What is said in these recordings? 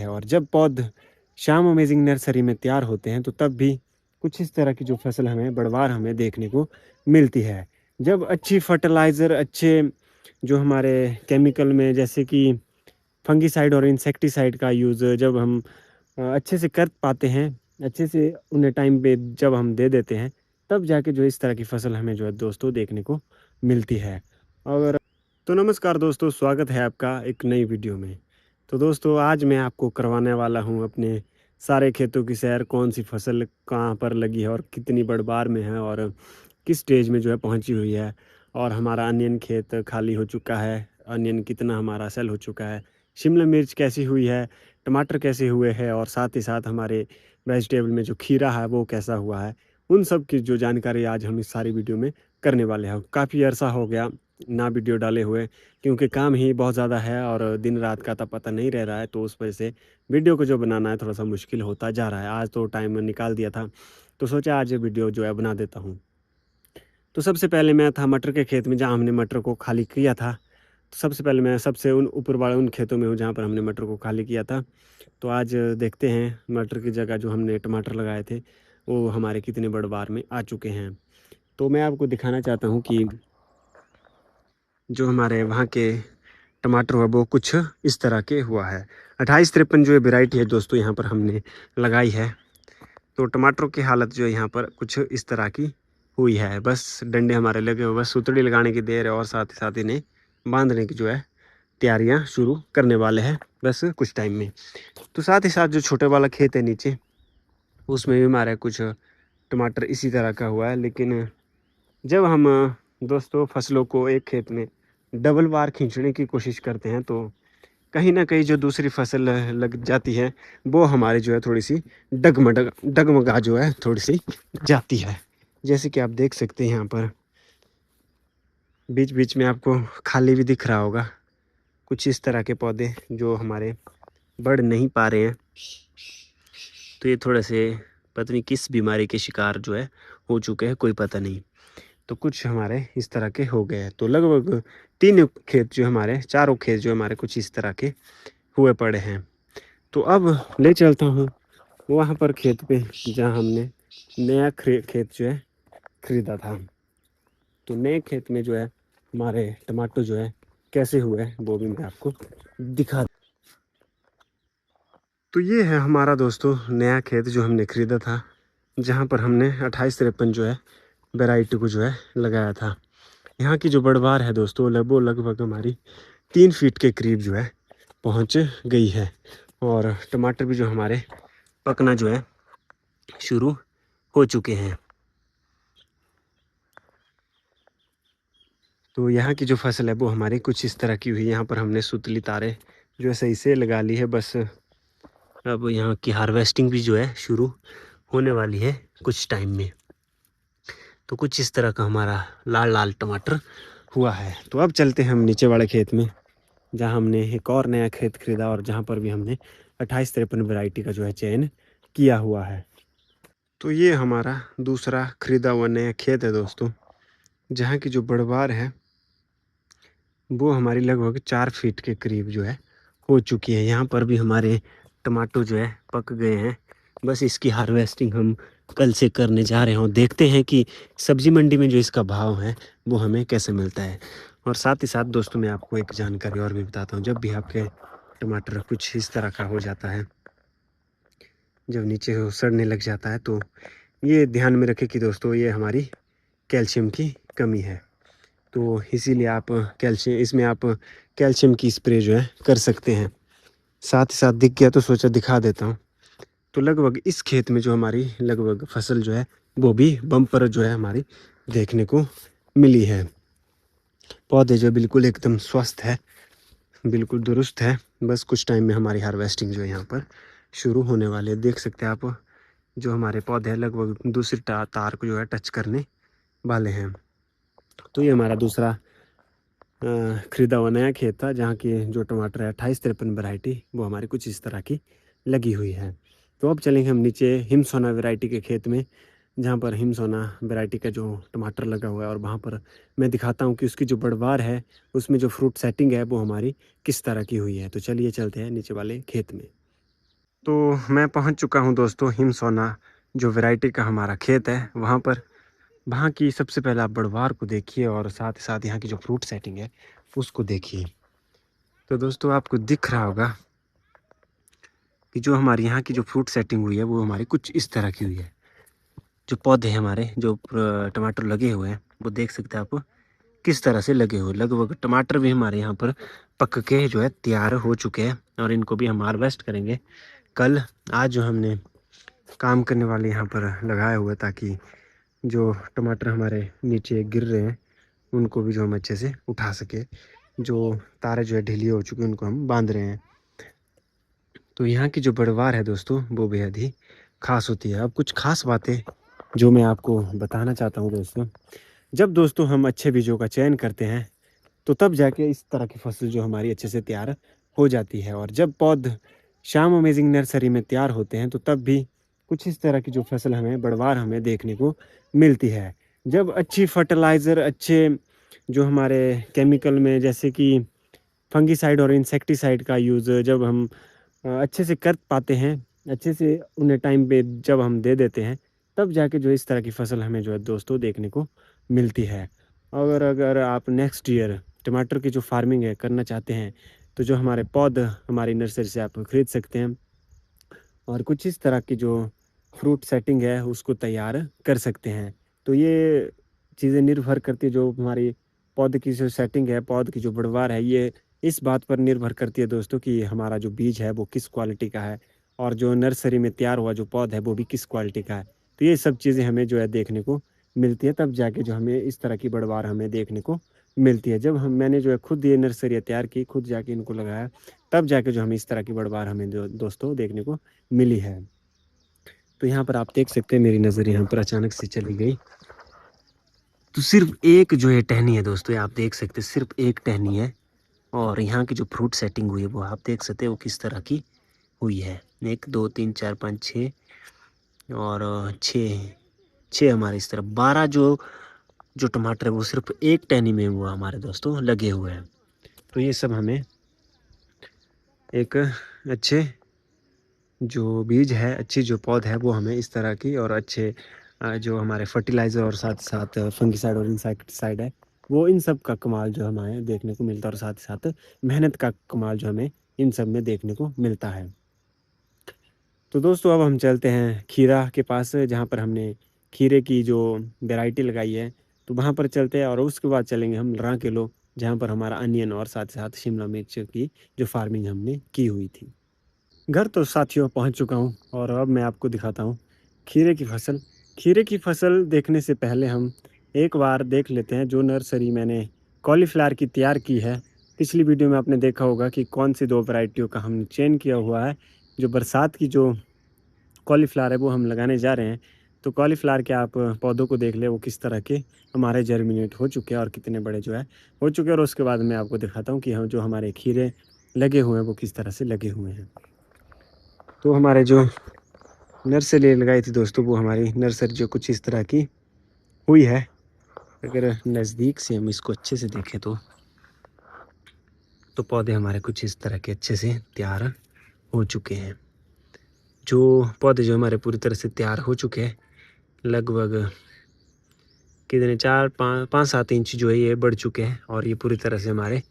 है। और जब पौध श्याम अमेजिंग नर्सरी में तैयार होते हैं तो तब भी कुछ इस तरह की जो फसल हमें बढ़वार हमें देखने को मिलती है। जब अच्छी फर्टिलाइज़र अच्छे जो हमारे केमिकल में जैसे कि फंगिसाइड और इंसेक्टिसाइड का यूज़ जब हम अच्छे से कर पाते हैं, अच्छे से उन्हें टाइम पे जब हम दे देते हैं, तब जाके जो इस तरह की फसल हमें जो है दोस्तों देखने को मिलती है। और तो नमस्कार दोस्तों, स्वागत है आपका एक नई वीडियो में। तो दोस्तों आज मैं आपको करवाने वाला हूँ अपने सारे खेतों की सैर, कौन सी फसल कहाँ पर लगी है और कितनी बड़बार में है और किस स्टेज में जो है पहुँची हुई है। और हमारा अनियन खेत खाली हो चुका है, अनियन कितना हमारा सेल हो चुका है, शिमला मिर्च कैसी हुई है, टमाटर कैसे हुए हैं और साथ ही साथ हमारे वेजिटेबल में जो खीरा है वो कैसा हुआ है। उन सब की जो जानकारी आज हम इस सारी वीडियो में करने वाले हैं। काफ़ी अरसा हो गया ना वीडियो डाले हुए, क्योंकि काम ही बहुत ज़्यादा है और दिन रात का तो पता नहीं रह रहा है, तो उस वजह से वीडियो को जो बनाना है थोड़ा सा मुश्किल होता जा रहा है। आज तो टाइम निकाल दिया था, तो सोचा आज वीडियो जो है बना देता हूँ। तो सबसे पहले मैं था मटर के खेत में, जहाँ हमने मटर को खाली किया था। तो सबसे पहले मैं सबसे उन ऊपर वाले उन खेतों में हूँ जहाँ पर हमने मटर को खाली किया था। तो आज देखते हैं मटर की जगह जो हमने टमाटर लगाए थे वो हमारे कितने बड़ बार में आ चुके हैं। तो मैं आपको दिखाना चाहता हूँ कि जो हमारे वहाँ के टमाटर हुआ वो कुछ इस तरह के हुआ है। 2853 जो वेराइटी है दोस्तों यहाँ पर हमने लगाई है। तो टमाटरों की हालत जो है यहाँ पर कुछ इस तरह की हुई है। बस डंडे हमारे लगे हुए, बस सुतड़ी लगाने की देर है और साथ ही साथ इन्हें बांधने की जो है तैयारियां शुरू करने वाले हैं बस कुछ टाइम में। तो साथ ही साथ जो छोटे वाला खेत है नीचे, उसमें भी हमारे कुछ टमाटर इसी तरह का हुआ है। लेकिन जब हम दोस्तों फसलों को एक खेत में डबल बार खींचने की कोशिश करते हैं तो कहीं ना कहीं जो दूसरी फसल लग जाती है वो हमारी जो है थोड़ी सी डगमगा जो है थोड़ी सी जाती है। जैसे कि आप देख सकते हैं यहाँ पर बीच बीच में आपको खाली भी दिख रहा होगा कुछ इस तरह के पौधे जो हमारे बढ़ नहीं पा रहे हैं। तो ये थोड़े से पता नहीं किस बीमारी के शिकार जो है हो चुके हैं, कोई पता नहीं। तो कुछ हमारे इस तरह के हो गए हैं। तो लगभग 3 खेत जो हमारे, 4 खेत जो हमारे कुछ इस तरह के हुए पड़े हैं। तो अब ले चलता हूँ वहाँ पर खेत पे जहाँ हमने नया खेत जो है खरीदा था। तो नए खेत में जो है हमारे टमाटर जो है कैसे हुए हैं वो भी मैं आपको दिखा। तो ये है हमारा दोस्तों नया खेत जो हमने खरीदा था, जहाँ पर हमने 2853 जो है वैरायटी को जो है लगाया था। यहाँ की जो बढ़वार है दोस्तों लगभग हमारी 3 फीट के करीब जो है पहुँच गई है। और टमाटर भी जो हमारे पकना जो है शुरू हो चुके हैं। तो यहाँ की जो फसल है वो हमारी कुछ इस तरह की हुई। यहाँ पर हमने सुतली तारे जो है सही से लगा ली है। बस अब यहाँ की हार्वेस्टिंग भी जो है शुरू होने वाली है कुछ टाइम में। तो कुछ इस तरह का हमारा लाल लाल टमाटर हुआ है। तो अब चलते हैं हम नीचे वाले खेत में, जहाँ हमने एक और नया खेत खरीदा और जहाँ पर भी हमने 2853 वैरायटी का जो है चयन किया हुआ है। तो ये हमारा दूसरा खरीदा हुआ नया खेत है दोस्तों, जहाँ की जो बढ़वार है वो हमारी लगभग 4 फीट के करीब जो है हो चुकी है। यहाँ पर भी हमारे टमाटर जो है पक गए हैं। बस इसकी हार्वेस्टिंग हम कल से करने जा रहे हैं। देखते हैं कि सब्जी मंडी में जो इसका भाव है वो हमें कैसे मिलता है। और साथ ही साथ दोस्तों मैं आपको एक जानकारी और भी बताता हूँ। जब भी आपके टमाटर कुछ इस तरह का हो जाता है, जब नीचे सड़ने लग जाता है, तो ये ध्यान में रखें कि दोस्तों ये हमारी कैल्शियम की कमी है। तो इसीलिए आप इसमें आप कैल्शियम की स्प्रे जो है कर सकते हैं। साथ ही साथ दिख गया तो सोचा दिखा देता हूँ। तो लगभग इस खेत में जो हमारी लगभग फसल जो है वो भी बम्पर जो है हमारी देखने को मिली है। पौधे जो बिल्कुल एकदम स्वस्थ है, बिल्कुल दुरुस्त है। बस कुछ टाइम में हमारी हार्वेस्टिंग जो है यहाँ पर शुरू होने वाली है। देख सकते हैं आप जो हमारे पौधे हैं लगभग दूसरी तार को जो है टच करने वाले हैं। तो ये हमारा दूसरा खरीदा हुआ नया खेत था, जहाँ की जो टमाटर है 2853 वैरायटी वो हमारी कुछ इस तरह की लगी हुई है। तो अब चलेंगे हम नीचे हिमसोना वैरायटी के खेत में, जहाँ पर हिमसोना वैरायटी का जो टमाटर लगा हुआ है और वहाँ पर मैं दिखाता हूँ कि उसकी जो बढ़वार है उसमें जो फ्रूट सेटिंग है वो हमारी किस तरह की हुई है। तो चलिए चलते हैं नीचे वाले खेत में। तो मैं पहुंच चुका हूं दोस्तों हिमसोना, जो वैरायटी का हमारा खेत है वहां पर। वहां की सबसे पहले आप बढ़वार को देखिए और साथ ही साथ यहाँ की जो फ्रूट सेटिंग है उसको देखिए। तो दोस्तों आपको दिख रहा होगा कि जो हमारे यहाँ की जो फ्रूट सेटिंग हुई है वो हमारी कुछ इस तरह की हुई है। जो पौधे हमारे जो टमाटर लगे हुए हैं वो देख सकते हैं आप किस तरह से लगे हुए। लगभग टमाटर भी हमारे यहाँ पर पक के जो है तैयार हो चुके हैं और इनको भी हम हार्वेस्ट करेंगे कल। आज जो हमने काम करने वाले यहाँ पर लगाए हुए ताकि जो टमाटर हमारे नीचे गिर रहे हैं उनको भी जो हम अच्छे से उठा सके। जो तारे जो है ढीली हो चुकी हैं उनको हम बांध रहे हैं। तो यहाँ की जो बढ़वार है दोस्तों वो बेहद ही खास होती है। अब कुछ खास बातें जो मैं आपको बताना चाहता हूँ दोस्तों, जब दोस्तों हम अच्छे बीजों का चयन करते हैं तो तब जाके इस तरह की फसल जो हमारी अच्छे से तैयार हो जाती है। और जब पौध श्याम अमेजिंग नर्सरी में तैयार होते हैं तो तब भी कुछ इस तरह की जो फसल हमें बढ़वार हमें देखने को मिलती है। जब अच्छी फर्टिलाइज़र अच्छे जो हमारे केमिकल में जैसे कि फंगिसाइड और इंसेक्टिसाइड का यूज़ जब हम अच्छे से कर पाते हैं, अच्छे से उन्हें टाइम पे जब हम दे देते हैं तब जाके जो इस तरह की फसल हमें जो है दोस्तों देखने को मिलती है। और अगर आप नेक्स्ट ईयर टमाटर की जो फार्मिंग है करना चाहते हैं तो जो हमारे पौध हमारी नर्सरी से आप खरीद सकते हैं और कुछ इस तरह की जो फ्रूट सेटिंग है उसको तैयार कर सकते हैं। तो ये चीज़ें निर्भर करती है जो हमारी पौध की जो सेटिंग है, पौध की जो बढ़वार है, ये इस बात पर निर्भर करती है दोस्तों कि हमारा जो बीज है वो किस क्वालिटी का है और जो नर्सरी में तैयार हुआ जो पौध है वो भी किस क्वालिटी का है। तो ये सब चीज़ें हमें जो है देखने को मिलती है तब जाके जो हमें इस तरह की बढ़वार हमें देखने को मिलती है। जब हम मैंने जो है खुद ये नर्सरी तैयार की, खुद जाके इनको लगाया, तब जाके जो हमें इस तरह की बढ़वार हमें दोस्तों देखने को मिली है। तो यहाँ पर आप देख सकते हैं मेरी नज़र यहाँ पर अचानक से चली गई। तो सिर्फ एक जो है टहनी है दोस्तों, ये आप देख सकते हैं सिर्फ एक टहनी है और यहाँ की जो फ्रूट सेटिंग हुई है वो आप देख सकते हैं वो किस तरह की हुई है। 1 2 3 4 5 6 और 6 हमारे इस तरफ 12 जो टमाटर है वो सिर्फ एक टहनी में हुआ हमारे दोस्तों लगे हुए हैं। तो ये सब हमें एक अच्छे जो बीज है, अच्छी जो पौध है वो हमें इस तरह की और अच्छे जो हमारे फर्टिलाइज़र और साथ साथ फंगिसाइड और इंसेक्टिसाइड है वो इन सब का कमाल जो हमें देखने को मिलता है और साथ ही साथ मेहनत का कमाल जो हमें इन सब में देखने को मिलता है। तो दोस्तों अब हम चलते हैं खीरा के पास जहाँ पर हमने खीरे की जो वैरायटी लगाई है तो वहाँ पर चलते हैं और उसके बाद चलेंगे हम रांकेलो जहाँ पर हमारा अनियन और साथ साथ शिमला मिर्च की जो फार्मिंग हमने की हुई थी। घर तो साथियों पहुंच चुका हूं और अब मैं आपको दिखाता हूं खीरे की फसल। खीरे की फसल देखने से पहले हम एक बार देख लेते हैं जो नर्सरी मैंने कॉलीफ्लावर की तैयार की है। पिछली वीडियो में आपने देखा होगा कि कौन सी दो वैरायटियों का हमने चयन किया हुआ है। जो बरसात की जो कॉलीफ्लावर है वो हम लगाने जा रहे हैं। तो कॉलीफ्लावर के आप पौधों को देख ले वो किस तरह के हमारे जर्मिनेट हो चुके हैं और कितने बड़े जो है हो चुके हैं। और उसके बाद मैं आपको दिखाता हूँ कि हम जो हमारे खीरे लगे हुए हैं वो किस तरह से लगे हुए हैं। तो हमारे जो नर्सरी लगाई थी दोस्तों वो हमारी नर्सरी जो कुछ इस तरह की हुई है। अगर नज़दीक से हम इसको अच्छे से देखें तो पौधे हमारे कुछ इस तरह के अच्छे से तैयार हो चुके हैं। जो पौधे जो हमारे पूरी तरह से तैयार हो चुके हैं, लगभग कितने 4 5 5 7 इंच जो है ये बढ़ चुके हैं और ये पूरी तरह से हमारे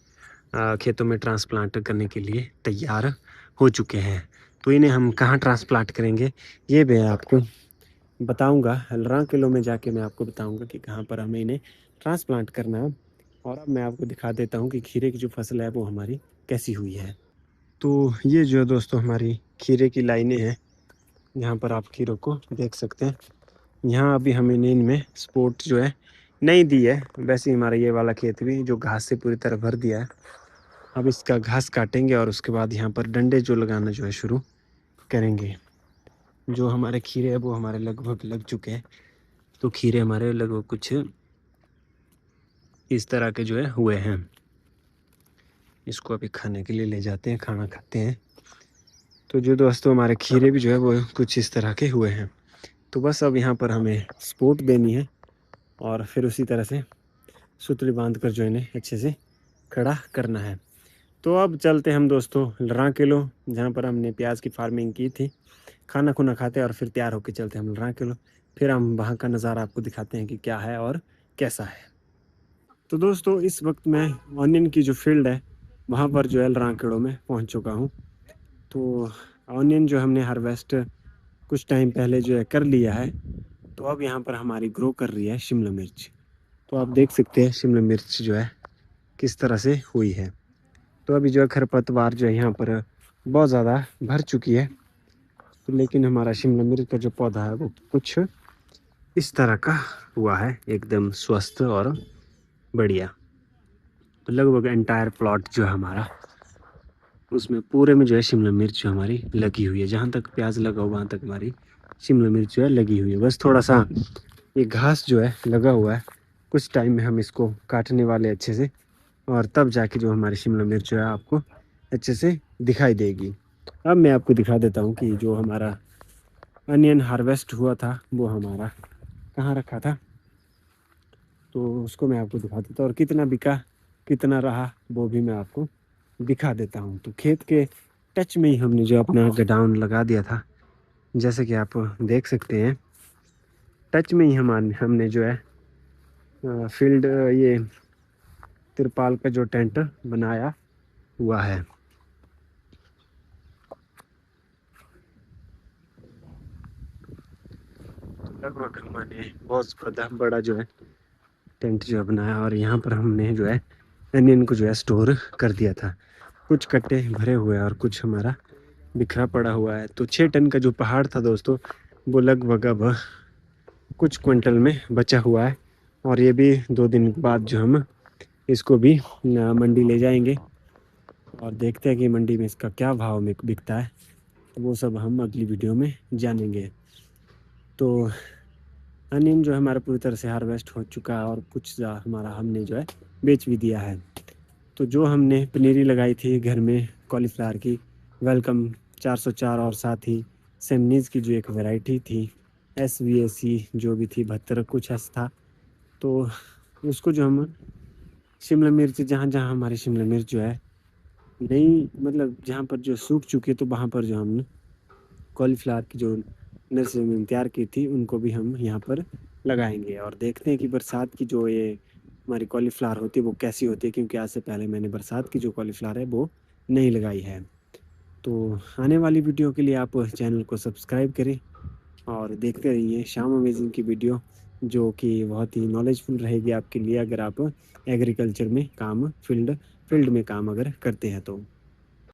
खेतों में ट्रांसप्लांट करने के लिए तैयार हो चुके हैं। तो इन्हें हम कहाँ ट्रांसप्लांट करेंगे ये मैं आपको बताऊंगा। हल्द्रा किलो में जाके मैं आपको बताऊंगा कि कहाँ पर हमें इन्हें ट्रांसप्लांट करना है। और अब मैं आपको दिखा देता हूँ कि खीरे की जो फसल है वो हमारी कैसी हुई है। तो ये जो है दोस्तों हमारी खीरे की लाइनें हैं, यहाँ पर आप खीरों को देख सकते हैं। यहाँ अभी हमने इनमें सपोर्ट जो है नहीं दी है। वैसे ही हमारा ये वाला खेत भी जो घास से पूरी तरह भर दिया है। अब इसका घास काटेंगे और उसके बाद यहाँ पर डंडे जो लगाना जो है शुरू करेंगे। जो हमारे खीरे है वो हमारे लगभग लग चुके हैं। तो खीरे हमारे लगभग कुछ इस तरह के जो है हुए हैं। इसको अभी खाने के लिए ले जाते हैं, खाना खाते हैं। तो जो दोस्तों हमारे खीरे भी जो है वो कुछ इस तरह के हुए हैं। तो बस अब यहाँ पर हमें सपोर्ट देनी है और फिर उसी तरह से सुतली बांध कर जो इन्हें अच्छे से खड़ा करना है। तो अब चलते हम दोस्तों लर्रा किलो, जहाँ पर हमने प्याज की फार्मिंग की थी। खाना खुना खाते हैं और फिर तैयार होके चलते हैं हम लर्रा किलो। फिर हम वहाँ का नज़ारा आपको दिखाते हैं कि क्या है और कैसा है। तो दोस्तों इस वक्त मैं ऑनियन की जो फील्ड है वहाँ पर जो है लर्रा किलो में पहुँच चुका हूँ। तो ऑनियन जो हमने हार्वेस्ट कुछ टाइम पहले जो है कर लिया है, तो अब यहाँ पर हमारी ग्रो कर रही है शिमला मिर्च। तो आप देख सकते हैं शिमला मिर्च जो है किस तरह से हुई है। तो अभी जो है खरपतवार जो है यहाँ पर बहुत ज़्यादा भर चुकी है, तो लेकिन हमारा शिमला मिर्च का जो पौधा है वो कुछ इस तरह का हुआ है, एकदम स्वस्थ और बढ़िया। तो लगभग एंटायर प्लॉट जो है हमारा, उसमें पूरे में जो है शिमला मिर्च जो हमारी लगी हुई है। जहाँ तक प्याज लगा हुआ वहाँ तक हमारी शिमला मिर्च जो है लगी हुई है। बस थोड़ा सा ये घास जो है लगा हुआ है, कुछ टाइम में हम इसको काटने वाले अच्छे से, और तब जाके जो हमारी शिमला मिर्च जो है आपको अच्छे से दिखाई देगी। अब मैं आपको दिखा देता हूँ कि जो हमारा अनियन हार्वेस्ट हुआ था वो हमारा कहाँ रखा था, तो उसको मैं आपको दिखा देता हूँ, और कितना बिका कितना रहा वो भी मैं आपको दिखा देता हूँ। तो खेत के टच में ही हमने जो अपना गोडाउन लगा दिया था, जैसे कि आप देख सकते हैं टच में ही हमने जो है फील्ड ये तिरपाल का जो टेंट बनाया हुआ है। लगभग हमने बहुत बड़ा जो है टेंट जो है बनाया, और यहाँ पर हमने जो है अनियन को जो है स्टोर कर दिया था। कुछ कट्टे भरे हुए हैं और कुछ हमारा बिखरा पड़ा हुआ है। तो 6 टन का जो पहाड़ था दोस्तों, वो लगभग अब कुछ क्विंटल में बचा हुआ है, और ये भी 2 दिन बाद जो हम इसको भी मंडी ले जाएंगे और देखते हैं कि मंडी में इसका क्या भाव में बिकता है। तो वो सब हम अगली वीडियो में जानेंगे। तो अनियन जो है हमारा पूरी तरह से हार्वेस्ट हो चुका है, और कुछ हमारा हमने जो है बेच भी दिया है। तो जो हमने पनीरी लगाई थी घर में कॉलीफ्लावर की, वेलकम 404, और साथ ही सेमनीज़ की जो एक वैरायटी थी SVAC जो भी थी 72 कुछ ऐसा था, तो उसको जो हम शिमला मिर्च जहाँ जहाँ हमारी शिमला मिर्च जो है नहीं, मतलब जहाँ पर जो सूख चुकी है, तो वहाँ पर जो हमने कॉलीफ्लावर की जो नर्सरी में तैयार की थी उनको भी हम यहाँ पर लगाएंगे, और देखते हैं कि बरसात की जो ये हमारी कॉलीफ्लावर होती है वो कैसी होती है, क्योंकि आज से पहले मैंने बरसात की जो कॉलीफ्लावर है वो नहीं लगाई है। तो आने वाली वीडियो के लिए आप चैनल को सब्सक्राइब करें और देखते रहिए श्याम अमेजिंग की वीडियो, जो कि बहुत ही नॉलेजफुल रहेगी आपके लिए अगर आप एग्रीकल्चर में काम फील्ड में काम अगर करते हैं तो।